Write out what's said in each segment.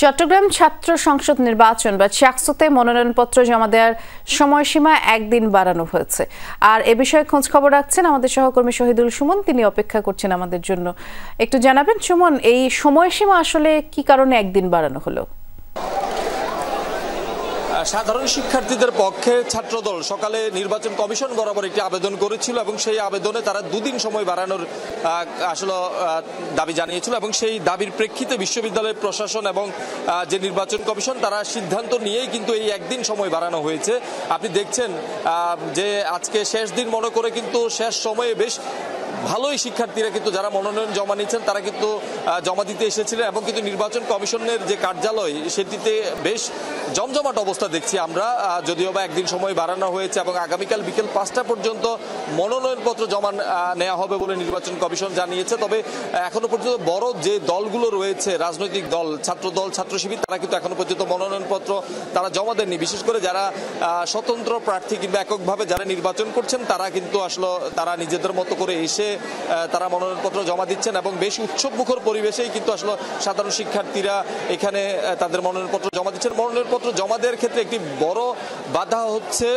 চট্টগ্রাম ছাত্র সংসদ নির্বাচন বা চাকসুতে মনোনয়নপত্র জমা দেওয়ার সময়সীমা একদিন বাড়ানো হয়েছে। আর এ বিষয়ে খোঁজ খবর রাখছেন আমাদের সহকর্মী শহীদুল সুমন, তিনি অপেক্ষা করছেন আমাদের জন্য। একটু জানাবেন সুমন, এই সময়সীমা আসলে কি কারণে একদিন বাড়ানো হলো? সাধারণ শিক্ষার্থীদের পক্ষে ছাত্রদল সকালে নির্বাচন কমিশন বরাবর একটি আবেদন করেছিল এবং সেই আবেদনে তারা দুদিন সময় বাড়ানোর আসলে দাবি জানিয়েছিল এবং সেই দাবির প্রেক্ষিতে বিশ্ববিদ্যালয়ের প্রশাসন এবং যে নির্বাচন কমিশন তারা সিদ্ধান্ত নিয়েই কিন্তু এই একদিন সময় বাড়ানো হয়েছে। আপনি দেখছেন যে আজকে শেষ দিন মনে করে কিন্তু শেষ সময়ে বেশ ভালোই শিক্ষার্থীরা কিন্তু যারা মনোনয়ন জমা নিচ্ছেন তারা কিন্তু জমা দিতে এসেছিলেন এবং কিন্তু নির্বাচন কমিশনের যে কার্যালয় সেটিতে বেশ জমজমাট অবস্থা দেখছি আমরা, যদিও বা একদিন সময় বাড়ানো হয়েছে এবং আগামীকাল বিকেল 5টা পর্যন্ত মনোনয়নপত্র জমা নেওয়া হবে বলে নির্বাচন কমিশন জানিয়েছে। তবে এখনো পর্যন্ত বড় যে দলগুলো রয়েছে, রাজনৈতিক দল, ছাত্রদল, ছাত্র শিবির, তারা কিন্তু এখনো পর্যন্ত মনোনয়নপত্র তারা জমা দেননি। বিশেষ করে যারা স্বতন্ত্র প্রার্থী কিংবা এককভাবে যারা নির্বাচন করছেন তারা কিন্তু আসলে তারা নিজেদের মতো করে এসে তারা মনোনয়নপত্র জমা দিচ্ছেন এবং বেশ উৎসবমুখর পরিবেশেই কিন্তু আসলে সাধারণ শিক্ষার্থীরা এখানে তাদের মনোনয়নপত্র জমা দিচ্ছেন। মনোনয়নপত্র জমা দেওয়ার ক্ষেত্রে একটি বড় বাধা হচ্ছে,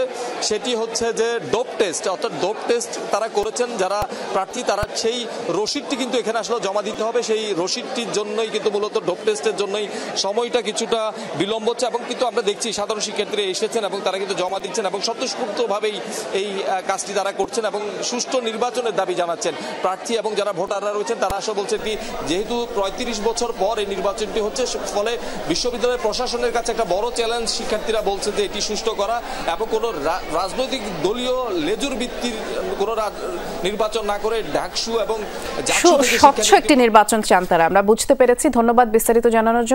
সেটি হচ্ছে যে ডোপ টেস্ট, অর্থাৎ ডোপ টেস্ট তারা করেছেন যারা প্রার্থী, তারা সেই রসিদটি কিন্তু এখানে আসলে জমা দিতে হবে। সেই রসিদটির জন্যই কিন্তু মূলত ডোপ টেস্টের জন্যই সময়টা কিছুটা বিলম্ব হচ্ছে এবং কিন্তু আমরা দেখছি সাধারণ শিক্ষার্থীরা এসেছেন এবং তারা কিন্তু জমা দিচ্ছেন এবং স্বতঃস্ফূর্তভাবেই এই কাজটি তারা করছেন এবং সুষ্ঠু নির্বাচনের দাবি জানাচ্ছেন প্রার্থী এবং যারা ভোটাররা রয়েছেন। তারা আসলে বলছেন কি, যেহেতু 35 বছর পর এই নির্বাচনটি হচ্ছে, ফলে বিশ্ববিদ্যালয়ের প্রশাসনের কাছে একটা বড় চ্যালেঞ্জ শিক্ষার্থীরা বলছে যে এটি সুষ্ঠু করা এবং কোনো রাজনৈতিক দলীয় লেজুর ভিত্তির কোনো নির্বাচন না করে ডাকসু এবং স্বচ্ছ একটি নির্বাচন চান তারা। আমরা বুঝতে পেরেছি। ধন্যবাদ বিস্তারিত জানানোর জন্য।